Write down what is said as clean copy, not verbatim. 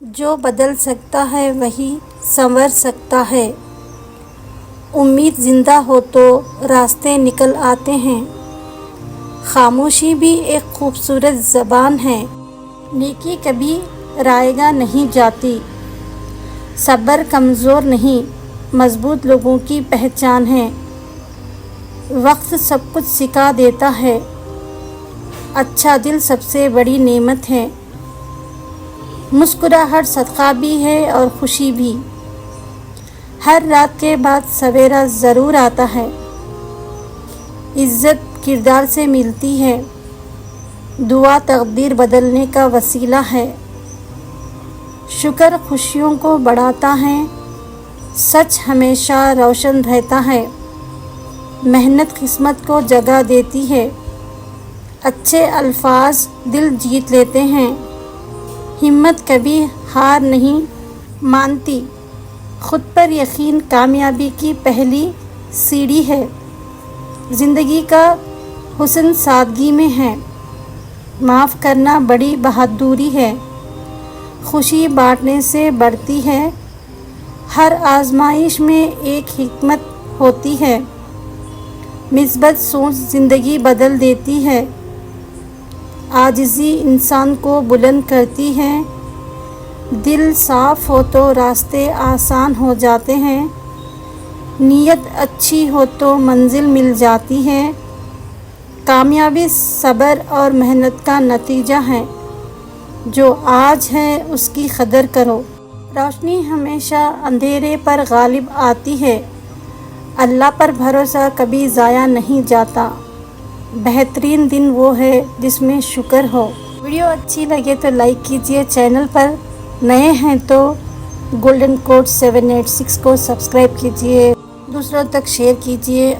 جو بدل سکتا ہے وہی سنور سکتا ہے۔ امید زندہ ہو تو راستے نکل آتے ہیں۔ خاموشی بھی ایک خوبصورت زبان ہے۔ نیکی کبھی رائے گاہ نہیں جاتی۔ صبر کمزور نہیں، مضبوط لوگوں کی پہچان ہے۔ وقت سب کچھ سکھا دیتا ہے۔ اچھا دل سب سے بڑی نعمت ہے۔ مسکراہٹ صدقہ بھی ہے اور خوشی بھی۔ ہر رات کے بعد سویرا ضرور آتا ہے۔ عزت کردار سے ملتی ہے۔ دعا تقدیر بدلنے کا وسیلہ ہے۔ شکر خوشیوں کو بڑھاتا ہے۔ سچ ہمیشہ روشن رہتا ہے۔ محنت قسمت کو جگہ دیتی ہے۔ اچھے الفاظ دل جیت لیتے ہیں۔ ہمت کبھی ہار نہیں مانتی۔ خود پر یقین کامیابی کی پہلی سیڑھی ہے۔ زندگی کا حسن سادگی میں ہے۔ معاف کرنا بڑی بہادری ہے۔ خوشی بانٹنے سے بڑھتی ہے۔ ہر آزمائش میں ایک حکمت ہوتی ہے۔ مثبت سوچ زندگی بدل دیتی ہے۔ عاجزی انسان کو بلند کرتی ہے۔ دل صاف ہو تو راستے آسان ہو جاتے ہیں۔ نیت اچھی ہو تو منزل مل جاتی ہے۔ کامیابی صبر اور محنت کا نتیجہ ہے۔ جو آج ہے اس کی قدر کرو۔ روشنی ہمیشہ اندھیرے پر غالب آتی ہے۔ اللہ پر بھروسہ کبھی ضائع نہیں جاتا۔ بہترین دن وہ ہے جس میں شکر ہو۔ ویڈیو اچھی لگے تو لائک کیجیے۔ چینل پر نئے ہیں تو گولڈن کوڈ 786 کو سبسکرائب کیجیے۔ دوسروں تک شیئر کیجیے۔